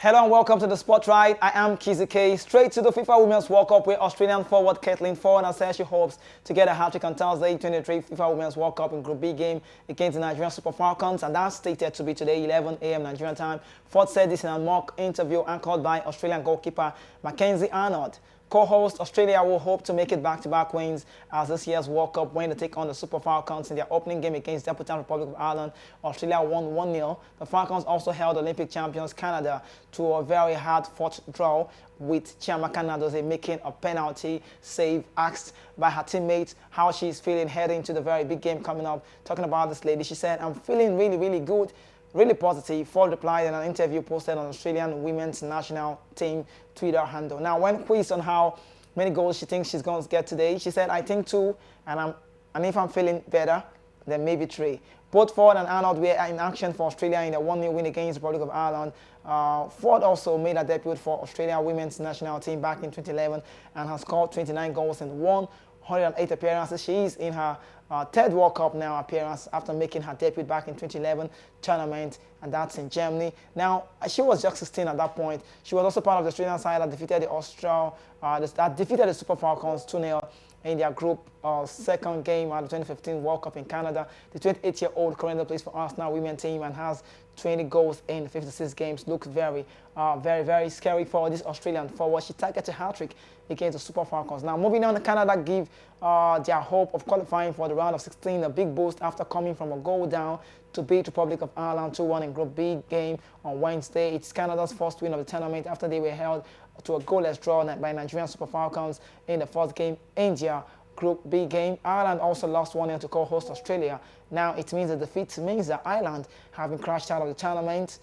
Hello and welcome to the Spotlight. I am Kizzy K. Straight to the FIFA Women's World Cup where Australian forward Caitlin Foord has said she hopes to get a hat-trick on Thursday 23 FIFA Women's World Cup in Group B game against the Nigerian Super Falcons, and that's stated to be today 11 a.m. Nigerian time. Foord said this in a mock interview anchored by Australian goalkeeper Mackenzie Arnold. Co-host Australia will hope to make it back-to-back wins as this year's World Cup when they take on the Super Falcons in their opening game against the Deputy Republic of Ireland. Australia won 1-0. The Falcons also held Olympic champions Canada to a very hard-fought draw, with Chiamaka Nnadozie making a penalty save. Asked by her teammates how she's feeling heading into the very big game coming up, talking about this lady, she said, "I'm feeling really good. Really positive," Foord replied in an interview posted on Australian women's national team Twitter handle. Now, when quizzed on how many goals she thinks she's going to get today, she said, "I think 2, and if I'm feeling better, then maybe 3. Both Foord and Arnold were in action for Australia in a 1-0 win against the Republic of Ireland. Foord also made a debut for Australia women's national team back in 2011 and has scored 29 goals in 108 appearances. She is in her third World Cup now appearance after making her debut back in 2011 tournament, and that's in Germany. Now, she was just 16 at that point. She was also part of the Australian side that defeated the Super Falcons 2-0 in their group second game at the 2015 World Cup in Canada. The 28-year-old currently plays for Arsenal women team and has 20 goals in 56 games. Looks very scary for this Australian forward. She targeted a hat-trick against the Super Falcons. Now, moving on, Canada give their hope of qualifying for the round of 16 a big boost after coming from a goal down to beat Republic of Ireland 2-1 in Group B game on Wednesday. It's Canada's first win of the tournament after they were held to a goalless draw by Nigerian Super Falcons in the first game in their Group B game. Ireland also lost 1-0 to co-host Australia. Now, it means the defeat means that Ireland have been crashed out of the tournament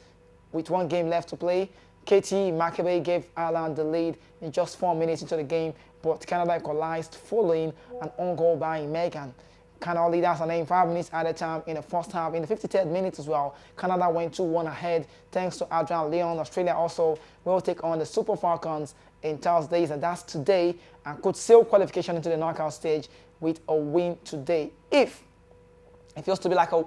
with 1 game left to play. Katie McAbey gave Ireland the lead in just 4 minutes into the game, but Canada equalized following an own goal by Megan. Canada leaders are named 5 minutes at a time in the first half. In the 53rd minute as well, Canada went 2-1 ahead thanks to Adrian Leon. Australia also will take on the Super Falcons in Thursdays, and that's today, and could seal qualification into the knockout stage with a win today. If it feels to be like a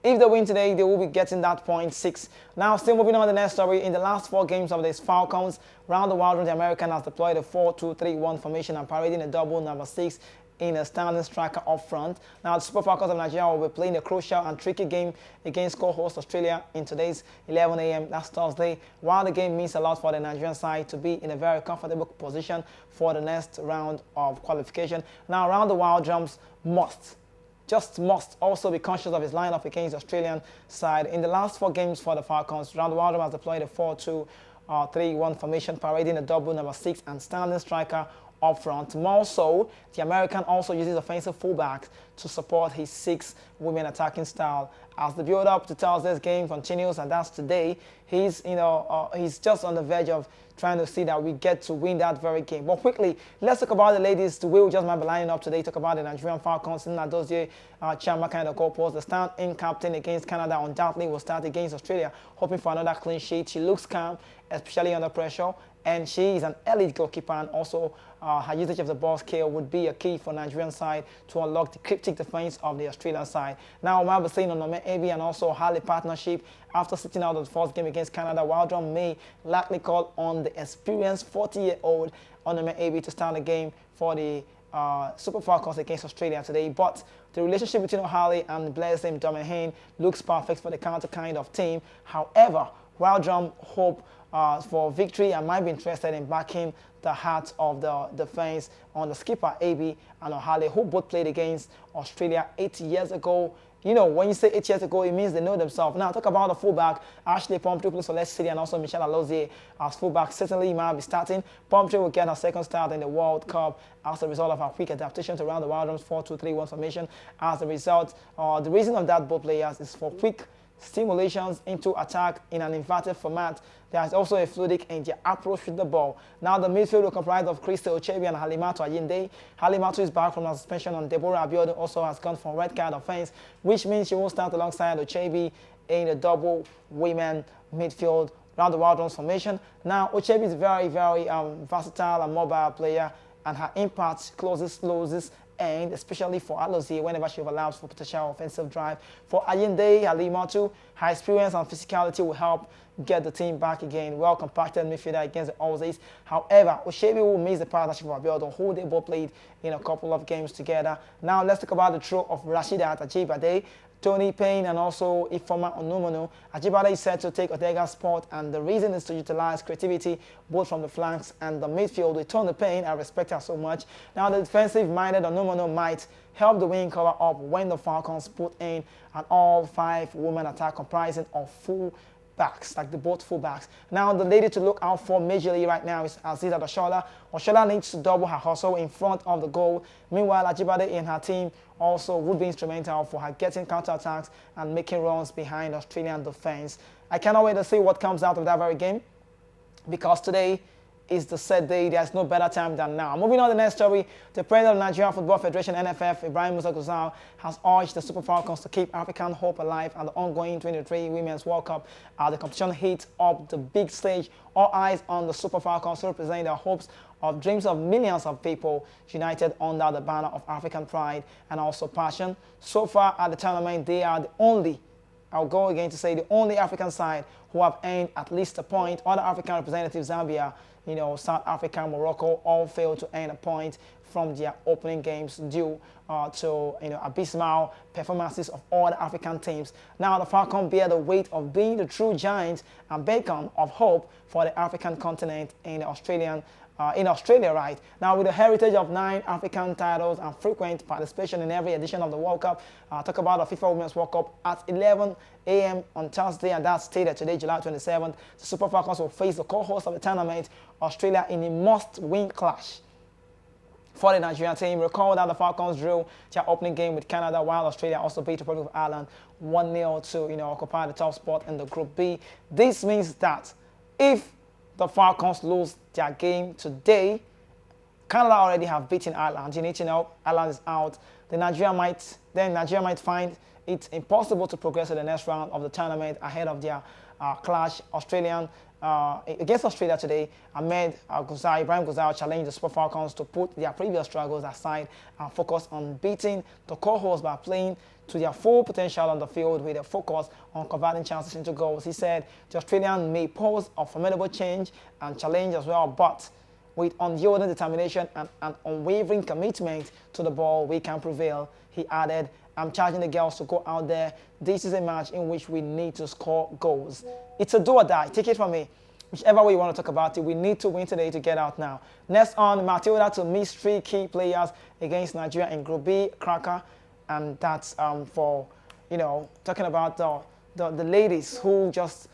if they win today, they will be getting that point 6. Now, still moving on to the next story. In the last 4 games of these Falcons, round the world, the American has deployed a 4-2-3-1 formation and parading a double number 6 in a standing striker up front. Now, the Super Falcons of Nigeria will be playing a crucial and tricky game against co-host Australia in today's 11 a.m. That's Thursday. While the game means a lot for the Nigerian side to be in a very comfortable position for the next round of qualification. Now, around the wild drums must also be conscious of his lineup against the Australian side. In the last 4 games for the Falcons, Round the World has deployed a 4-2-3-1 formation, parading a double number 6 and standing striker up front. More so, the American also uses offensive fullbacks to support his 6 women attacking style. As the build-up to Thursday's game continues, and that's today, he's just on the verge of trying to see that we get to win that very game. But quickly, let's talk about the ladies. The way we just might be lining up today, talk about the Nigerian Falcons. Nnadozie Chiamaka in the goal post. The stand-in captain against Canada undoubtedly will start against Australia, hoping for another clean sheet. She looks calm, especially under pressure, and she is an elite goalkeeper, and also her usage of the ball skill would be a key for Nigerian side to unlock the cryptic defense of the Australian side. Now, we might be seeing Onome Ebi and also Harley partnership after sitting out of the first game against Canada. Waldron may likely call on the experienced 40-year-old Onome Ebi to start the game for the Super Falcons against Australia today. But the relationship between O'Harley and Blessing Dominhane looks perfect for the counter kind of team. However, Waldron hope for victory and might be interested in backing the heart of the defense on the skipper AB and O'Harley, who both played against Australia 8 years ago. You know, when you say 8 years ago, it means they know themselves. Now, talk about the fullback, Ashley Pumphrey plays for Leicester City, and also Michelle Alozie as fullback. Certainly, he might be starting. Pumphrey will get her second start in the World Cup as a result of her quick adaptation to round the wild drums 4-2-3-1 formation. As a result, the reason of that both players is for quick stimulations into attack in an inverted format. There is also a fluidic in their approach with the ball. Now, the midfield will comprise of Crystal Ochebi and Halimatu Ayinde. Halimatu is back from her suspension, and Deborah Abiodun also has gone for red card offense, which means she will start alongside Ochebi in the double women midfield round the world drums formation. Now, Ochebi is very versatile and mobile player, and her impact closes end, especially for Alozie whenever she overlaps for potential offensive drive. For Ayinde Alimatu, her experience and physicality will help get the team back again. Well compacted midfielder against the Aussies. However, Oshebi will miss the partnership of Abiodun, who they both played in a couple of games together. Now let's talk about the throw of Rashida Ajibade, Tony Payne, and also Ifeoma Onumonu. Ajibade is set to take Odega's spot, and the reason is to utilize creativity both from the flanks and the midfield. With Tony Payne, I respect her so much. Now the defensive-minded Onumonu might help the wing cover up when the Falcons put in an all-5 women attack comprising of full backs, like the both fullbacks. Now the lady to look out for majorly right now is Aziza Oshola. Oshola needs to double her hustle in front of the goal. Meanwhile, Ajibade and her team also would be instrumental for her getting counterattacks and making runs behind Australian defense. I cannot wait to see what comes out of that very game, because today is the set day. There's no better time than now. Moving on to the next story, the president of the Nigerian Football Federation, NFF, Ibrahim Musa Gusau, has urged the Super Falcons to keep African hope alive at the ongoing 2023 Women's World Cup. The competition heats up the big stage. All eyes on the Super Falcons to represent their hopes of dreams of millions of people united under the banner of African pride and also passion. So far at the tournament, they are the only, I'll go again to say, the only African side who have earned at least a point. Other African representatives, Zambia, South Africa, Morocco, all failed to earn a point from their opening games due to abysmal performances of all the African teams. Now the Falcons bear the weight of being the true giants and beacon of hope for the African continent in Australia, right? Now, with a heritage of 9 African titles and frequent participation in every edition of the World Cup, talk about the FIFA Women's World Cup at 11 a.m. on Thursday, and that's stated today, July 27th. The Super Falcons will face the co-host of the tournament, Australia, in a must-win clash. For the Nigerian team, recall that the Falcons drew their opening game with Canada, while Australia also beat the Republic of Ireland 1-0 to occupy the top spot in the Group B. This means that if the Falcons lose their game today, Canada already have beaten Ireland. You need to know Ireland is out. Nigeria might find it impossible to progress to the next round of the tournament ahead of their clash against Australia today. Ibrahim Gusau challenged the Super Falcons to put their previous struggles aside and focus on beating the co-hosts by playing to their full potential on the field with a focus on converting chances into goals. He said the Australians may pose a formidable change and challenge as well, but with unyielding determination and an unwavering commitment to the ball, we can prevail. He added, I'm charging the girls to go out there. This is a match in which we need to score goals. It's a do or die. Take it from me. Whichever way you want to talk about it, we need to win today to get out now. Next on, Matilda to miss 3 key players against Nigeria in Group B, Cracker. And that's for, talking about the ladies who just,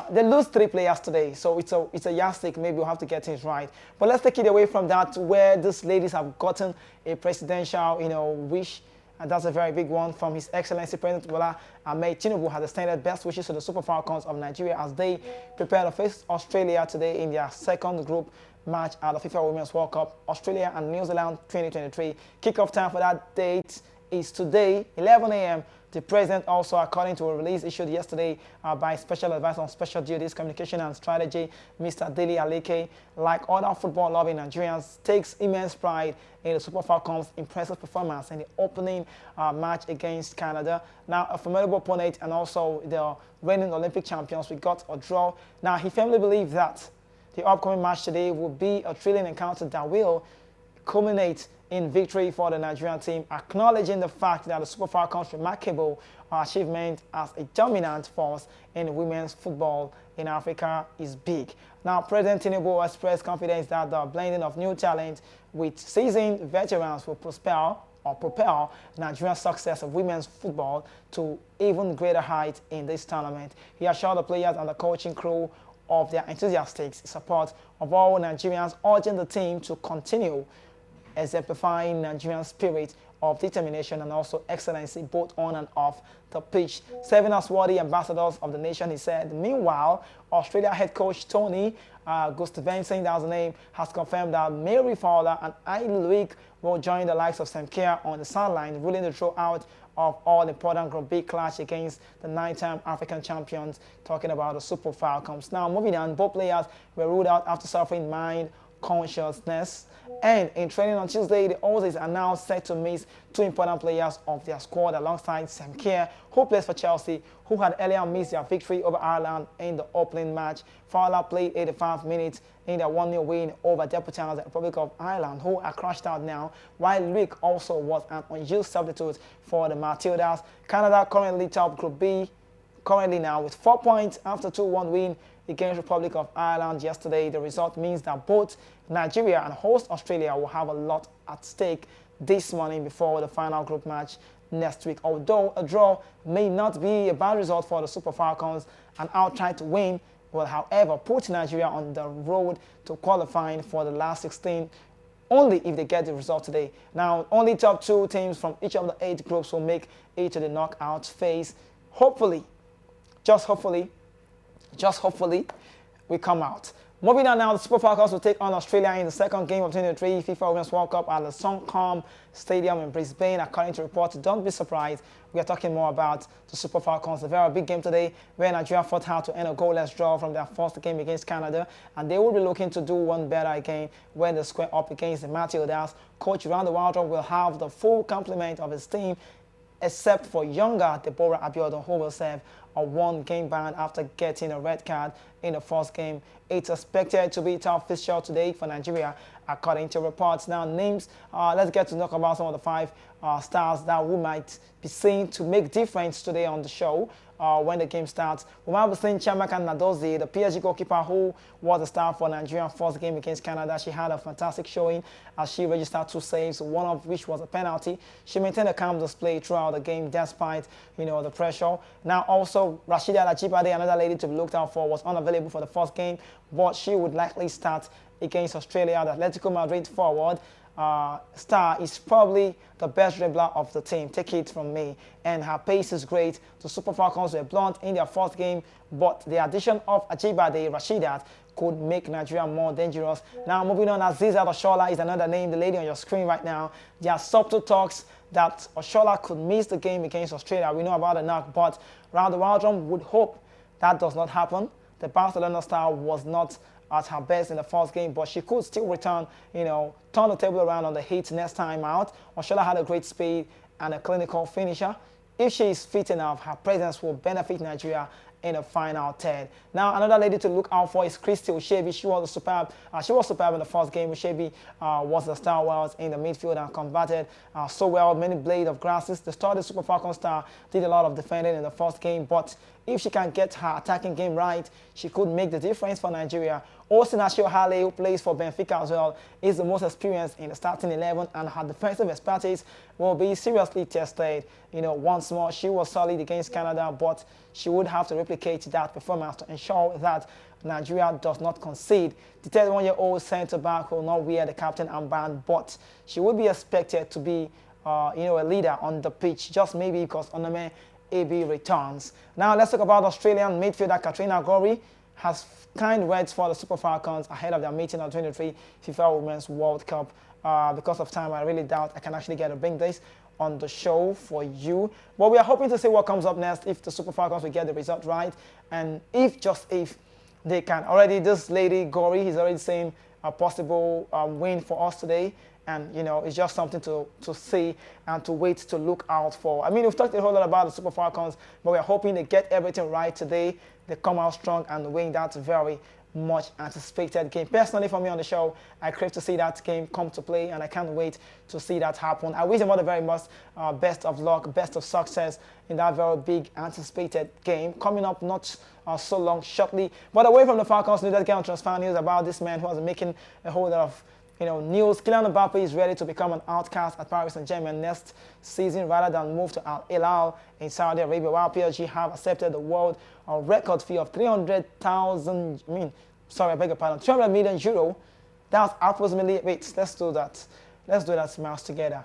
they lose 3 players today. So it's a yardstick. Maybe we'll have to get things right. But let's take it away from that, where these ladies have gotten a presidential, wish. And that's a very big one from His Excellency President Bola Tinubu has extended best wishes to the Super Falcons of Nigeria as they prepare to face Australia today in their second group match at the FIFA Women's World Cup. Australia and New Zealand 2023. Kickoff time for that date is today, 11 a.m. The president also, according to a release issued yesterday by Special Advisor on Special Duties, Communication and Strategy, Mr. Dele Aleke, like other football-loving Nigerians, takes immense pride in the Super Falcons' impressive performance in the opening match against Canada. Now, a formidable opponent and also the reigning Olympic champions, we got a draw. Now, he firmly believes that the upcoming match today will be a thrilling encounter that will culminate in victory for the Nigerian team, acknowledging the fact that the Super Falcons' remarkable achievement as a dominant force in women's football in Africa is big. Now, President Tinubu expressed confidence that the blending of new talent with seasoned veterans will propel Nigeria's success of women's football to even greater heights in this tournament. He assured the players and the coaching crew of their enthusiastic support of all Nigerians, urging the team to continue exemplifying Nigerian spirit of determination and also excellency both on and off the pitch. Serving as worthy ambassadors of the nation, he said. Meanwhile, Australia head coach Tony Gustavsson, that's the name, has confirmed that Mary Fowler and Ailey Luik will join the likes of Sam Kerr on the sideline, ruling the throw out of all-important Group B clash against the 9-time African champions, talking about the Super Falcons. Now, moving on, both players were ruled out after suffering mind consciousness And in training on Tuesday, the Aussies are now set to miss two important players of their squad alongside Sam Kerr, who plays for Chelsea, who had earlier missed their victory over Ireland in the opening match. Fowler played 85 minutes in their 1-0 win over deputized Republic of Ireland, who are crashed out now, while Luke also was an unused substitute for the Matildas. Canada currently top Group B, currently now with 4 points after 2-1 win against Republic of Ireland yesterday. The result means that both Nigeria and host Australia will have a lot at stake this morning before the final group match next week. Although a draw may not be a bad result for the Super Falcons, an outright win will, however, put Nigeria on the road to qualifying for the last 16 only if they get the result today. Now, only top 2 teams from each of the 8 groups will make it to the knockout phase. Hopefully, just hopefully, we come out. Moving on now, the Super Falcons will take on Australia in the second game of 2023 FIFA Women's World Cup at the Suncorp Stadium in Brisbane. According to reports, don't be surprised, we are talking more about the Super Falcons. A very big game today where Nigeria fought hard to end a goalless draw from their first game against Canada, and they will be looking to do one better again when they square up against the Matildas. Coach Randy Waldron will have the full complement of his team, except for younger Deborah Abiodun, who will serve a 1-game ban after getting a red card in the first game. It's expected to be a tough fixture today for Nigeria, according to reports. Now, names, let's get to talk about some of the 5 stars that we might be seeing to make difference today on the show. When the game starts, we might be seeing Chiamaka Nnadozie, the PSG goalkeeper who was a star for Nigeria's first game against Canada. She had a fantastic showing as she registered 2 saves, one of which was a penalty. She maintained a calm display throughout the game despite, the pressure. Now also, Rasheedat Ajibade, another lady to be looked out for, was unavailable for the first game, but she would likely start against Australia. The Atletico Madrid forward star is probably the best dribbler of the team, take it from me, and her pace is great. The Super Falcons were blunt in their first game, but the addition of Ajibade, Rasheedat, could make Nigeria more dangerous. Now moving on, Azizat Oshoala is another name, the lady on your screen right now. There are subtle talks that Oshoala could miss the game against Australia. We know about the knock, but Randy Waldron would hope that does not happen. The Barcelona star was not at her best in the first game, but she could still return, turn the table around on the heat next time out. Oshoala had a great speed and a clinical finisher. If she is fit enough, her presence will benefit Nigeria in the final third. Now, another lady to look out for is Christy Oshebi. She was superb. In the first game. Oshebi was the star while in the midfield and converted so well many blades of grasses. The starting Super Falcon star did a lot of defending in the first game, but if she can get her attacking game right, she could make the difference for Nigeria. Austin Asio-Hale, who plays for Benfica as well, is the most experienced in the starting 11, and her defensive expertise will be seriously tested. Once more, she was solid against Canada, but she would have to replicate that performance to ensure that Nigeria does not concede. The 31-year-old centre-back will not wear the captain armband, but she would be expected to be, a leader on the pitch, just maybe because Onome AB returns. Now let's talk about Australian midfielder Katrina Gorry. Has kind words for the Super Falcons ahead of their meeting on 23 FIFA Women's World Cup. Because of time, I really doubt I can actually get to bring this on the show for you. But we are hoping to see what comes up next if the Super Falcons will get the result right. And if they can. Already this lady, Gorry, is already saying a possible win for us today. And, it's just something to see and to wait to look out for. I mean, we've talked a whole lot about the Super Falcons, but we're hoping they get everything right today. They come out strong and win that very much anticipated game. Personally, for me on the show, I crave to see that game come to play, and I can't wait to see that happen. I wish them all the very much best of luck, best of success in that very big anticipated game coming up not so long shortly. But away from the Falcons, let's get on transfer news about this man who has been making a whole lot of news. Kylian Mbappe is ready to become an outcast at Paris Saint-Germain next season rather than move to Al Hilal in Saudi Arabia, while PSG have accepted the world record fee of 300 million euro. That's approximately, let's do that smiles together.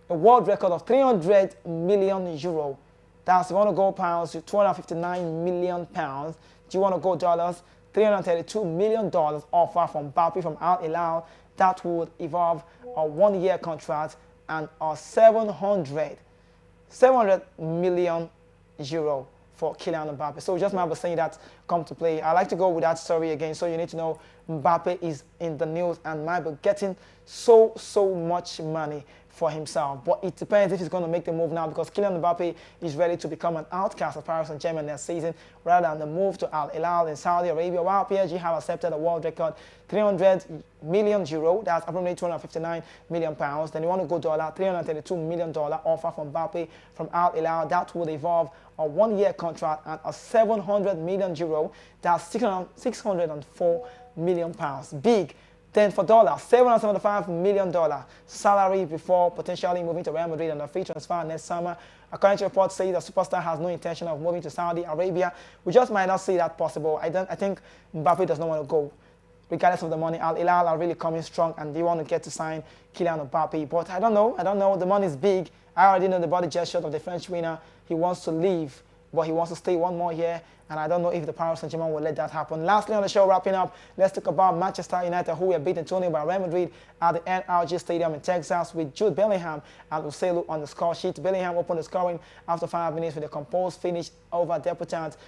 A world record of 300 million euro. That's, if you want to go pounds, 259 million pounds. Do you want to go dollars? $332 million offer from Mbappe from Al Hilal. That would involve a 1-year contract and a 700 million euro for Kylian Mbappe. So we just remember saying that come to play. I like to go with that story again. So you need to know Mbappe is in the news and might be getting so much money for himself. But it depends if he's going to make the move now, because Kylian Mbappe is ready to become an outcast of Paris Saint-Germain next season rather than the move to Al Hilal in Saudi Arabia, while PSG have accepted a world record 300 million euro, that's approximately 259 million pounds. Then you want to go dollar, $332 million offer from Mbappe from Al Hilal. That would involve a one-year contract and a 700 million euro, that's 604 million pounds. Big. Then for dollars, $775 million salary before potentially moving to Real Madrid on a free transfer next summer. According to reports, say the superstar has no intention of moving to Saudi Arabia. We just might not see that possible. I think Mbappe does not want to go. Regardless of the money, Al Hilal are really coming strong and they want to get to sign Kylian Mbappe. But I don't know. The money is big. I already know the body gesture of the French winner. He wants to leave, but he wants to stay one more year. And I don't know if the Paris Saint-Germain will let that happen. Lastly on the show, wrapping up, let's talk about Manchester United, who were beaten 2-0 by Real Madrid at the NRG Stadium in Texas with Jude Bellingham and Uselu on the score sheet. Bellingham opened the scoring after 5 minutes with a composed finish over debutant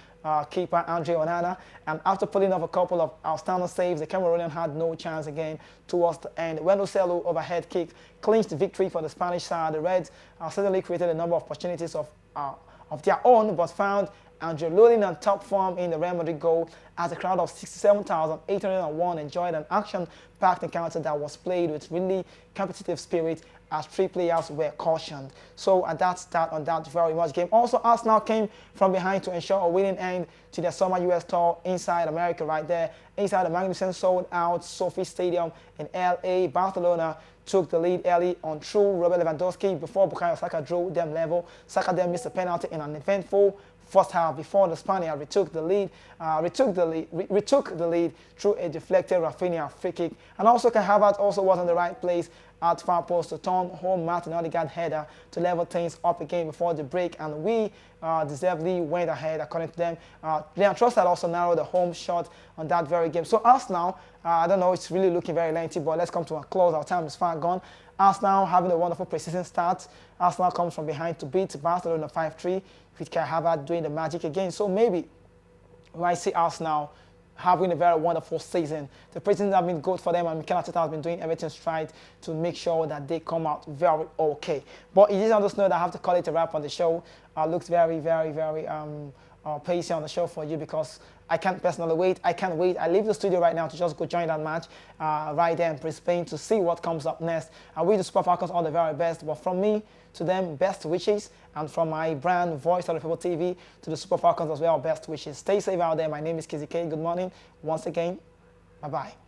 keeper Andre Onana. And after pulling off a couple of outstanding saves, the Cameroonian had no chance again towards the end. When Uselu overhead kick clinched the victory for the Spanish side, the Reds certainly created a number of opportunities of their own, but found Andre Lunin on top form in the Real Madrid goal as a crowd of 67,801 enjoyed an action-packed encounter that was played with really competitive spirit as 3 players were cautioned. So that's that on that very much game. Also, Arsenal came from behind to ensure a winning end to their summer US tour inside America right there. Inside the magnificent sold-out Sophie Stadium in LA, Barcelona took the lead early on through Robert Lewandowski before Bukayo Saka drew them level. Saka then missed a penalty in an eventful first half before the Spaniard retook the lead through a deflected Rafinha free kick. And also Kai Havertz also was in the right place at far post to turn home Martin Odegaard header to level things up again before the break, and we deservedly went ahead according to them. Leon Trossard also narrowed the home shot on that very game. So Arsenal, I don't know, it's really looking very lengthy, but let's come to a close. Our time is far gone. Arsenal having a wonderful preseason start. Arsenal comes from behind to beat Barcelona 5-3 with Kai Havertz doing the magic again. So maybe we might see Arsenal having a very wonderful season. The preseason have been good for them, and Mikel Arteta has been doing everything right to make sure that they come out very okay. But it is on this note that I have to call it a wrap on the show. Looks very pacey on the show for you because I can't personally wait. I can't wait. I leave the studio right now to just go join that match right there in Brisbane to see what comes up next. I wish the Super Falcons all the very best. But from me to them, best wishes. And from my brand, Voice of the People TV, to the Super Falcons as well, best wishes. Stay safe out there. My name is Kizzy K. Good morning. Once again, bye-bye.